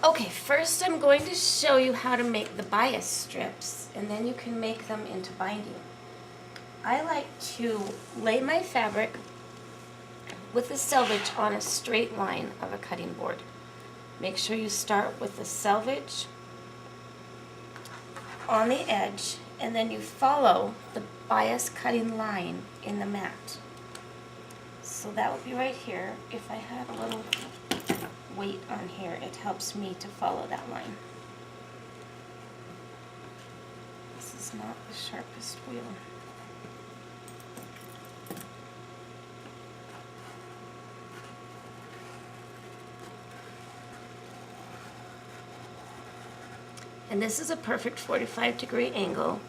Okay, first I'm going to show you how to make the bias strips, and then you can make them into binding. I like to lay my fabric with the selvage on a straight line of a cutting board. Make sure you start with the selvage on the edge, and then you follow the bias cutting line in the mat. So that would be right here. If I had a little weight on here, it helps me to follow that line. This is not the sharpest wheel. And this is a perfect 45-degree angle,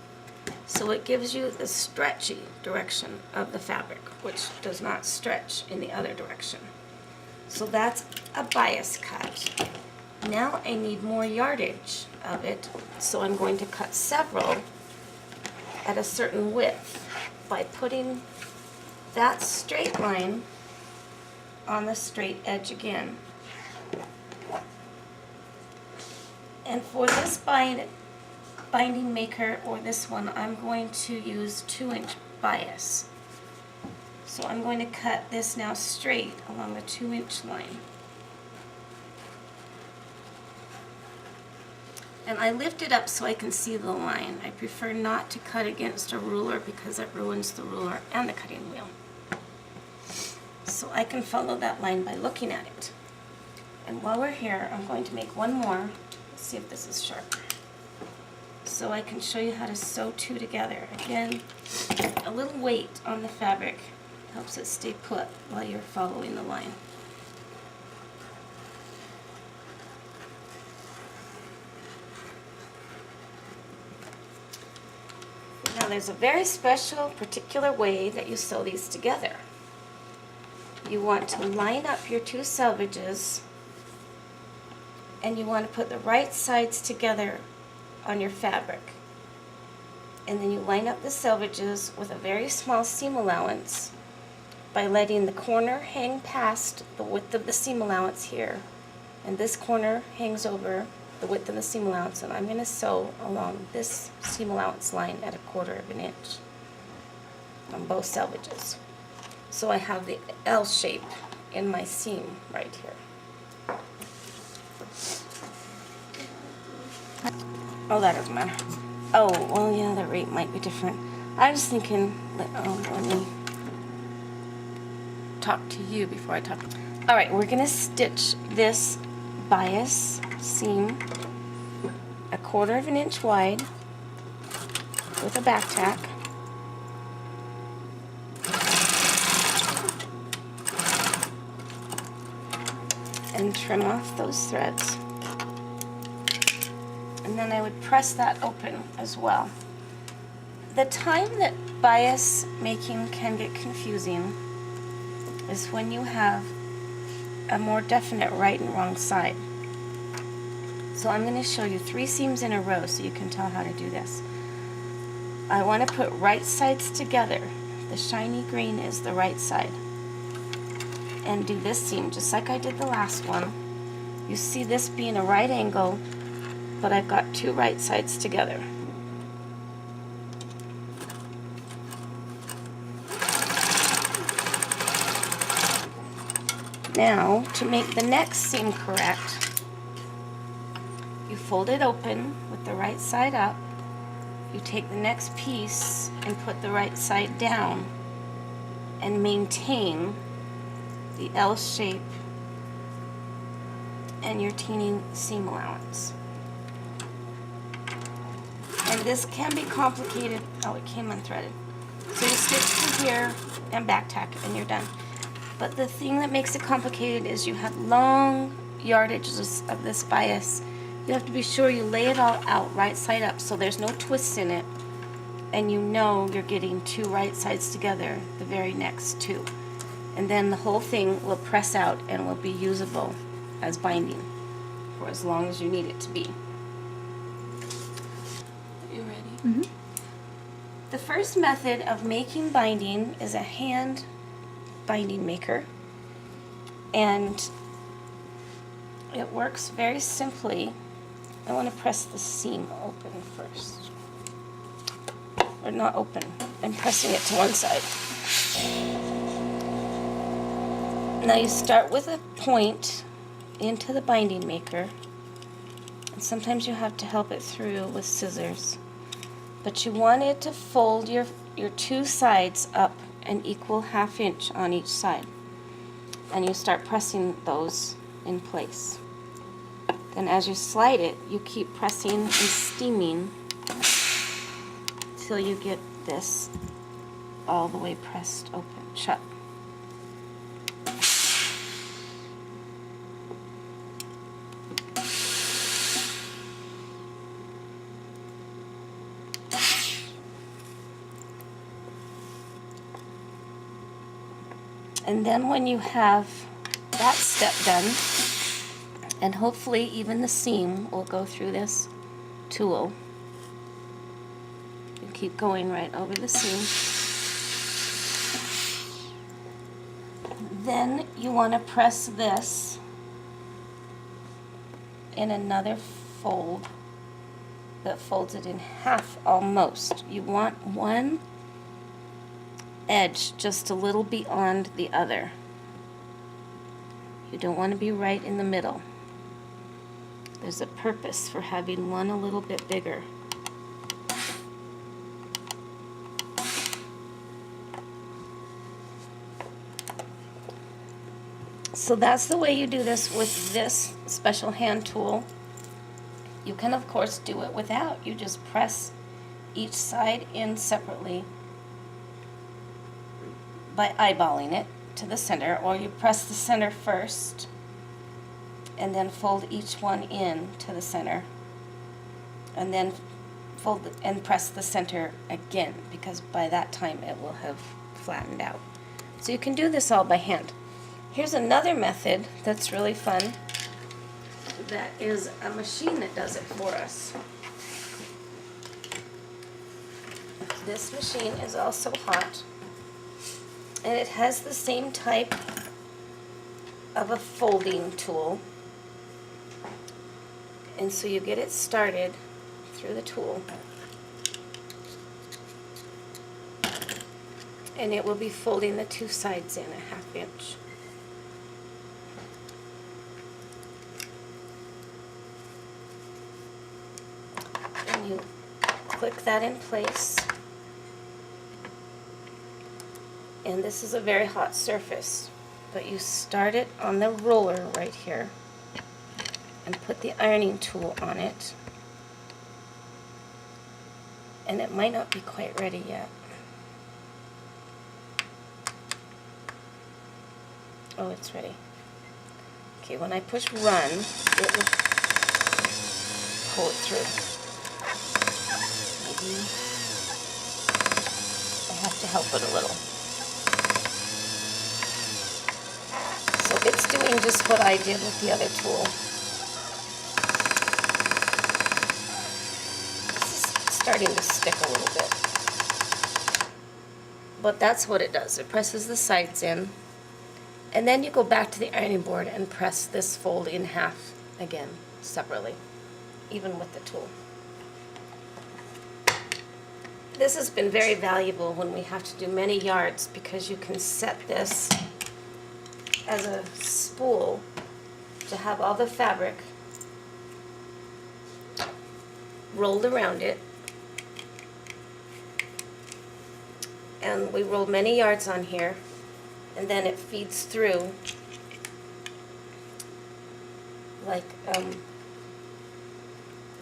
so it gives you the stretchy direction of the fabric, which does not stretch in the other direction. So that's a bias cut. Now I need more yardage of it, so I'm going to cut several at a certain width by putting that straight line on the straight edge again. And for this binding maker, or this one, I'm going to use 2-inch bias. So I'm going to cut this now straight along the 2-inch line. And I lift it up so I can see the line. I prefer not to cut against a ruler because it ruins the ruler and the cutting wheel. So I can follow that line by looking at it. And while we're here, I'm going to make one more. Let's see if this is sharp. So I can show you how to sew two together. Again, a little weight on the fabric helps it stay put while you're following the line. Now there's a very special, particular way that you sew these together. You want to line up your two selvages, and you want to put the right sides together on your fabric. And then you line up the selvages with a very small seam allowance by letting the corner hang past the width of the seam allowance here, and this corner hangs over the width of the seam allowance, and I'm going to sew along this seam allowance line at 1/4 inch on both selvages. So I have the L shape in my seam right here. Oh, that doesn't matter. Oh, well, yeah, the rate might be different. I was thinking, let me talk to you before I talk. All right, we're going to stitch this bias seam 1/4 inch wide with a back tack. And trim off those threads. And then I would press that open as well. The time that bias making can get confusing is when you have a more definite right and wrong side. So I'm going to show you 3 seams in a row so you can tell how to do this. I want to put right sides together. The shiny green is the right side. And do this seam just like I did the last one. You see this being a right angle, but I've got 2 right sides together. Now, to make the next seam correct, you fold it open with the right side up. You take the next piece and put the right side down and maintain the L shape and your teeny seam allowance. And this can be complicated. Oh, it came unthreaded. So you stitch through here and back tack and you're done. But the thing that makes it complicated is you have long yardages of this bias. You have to be sure you lay it all out right side up so there's no twists in it, and you know you're getting 2 right sides together the very next 2. And then the whole thing will press out and will be usable as binding for as long as you need it to be. Are you ready? Mm-hmm. The first method of making binding is a hand binding maker, and it works very simply. I want to press the seam open first. Or not open. I'm pressing it to one side. Now you start with a point into the binding maker. And sometimes you have to help it through with scissors. But you want it to fold your two sides up an equal 1/2 inch on each side. And you start pressing those in place. Then as you slide it, you keep pressing and steaming till you get this all the way pressed open, shut. And then when you have that step done, and hopefully even the seam will go through this tool, you keep going right over the seam. Then you want to press this in another fold that folds it in half almost. You want one edge just a little beyond the other. You don't want to be right in the middle. There's a purpose for having one a little bit bigger. So that's the way you do this with this special hand tool. You can of course do it without. You just press each side in separately by eyeballing it to the center, or you press the center first and then fold each one in to the center, and then fold and press the center again, because by that time it will have flattened out. So you can do this all by hand. Here's another method that's really fun. That is a machine that does it for us. This machine is also hot, and it has the same type of a folding tool. And so you get it started through the tool, and it will be folding the two sides in a 1/2 inch. And you click that in place. And this is a very hot surface, but you start it on the roller right here and put the ironing tool on it. And it might not be quite ready yet. Oh, it's ready. Okay, when I push run, it will pull it through. Maybe I have to help it a little. So it's doing just what I did with the other tool. This is starting to stick a little bit. But that's what it does. It presses the sides in. And then you go back to the ironing board and press this fold in half again, separately, even with the tool. This has been very valuable when we have to do many yards, because you can set this as a spool to have all the fabric rolled around it. And we roll many yards on here, and then it feeds through like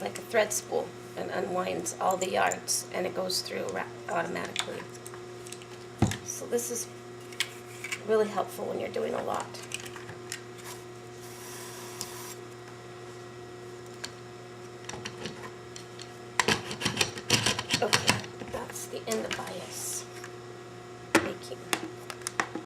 a thread spool, and unwinds all the yards, and it goes through automatically. So this is really helpful when you're doing a lot.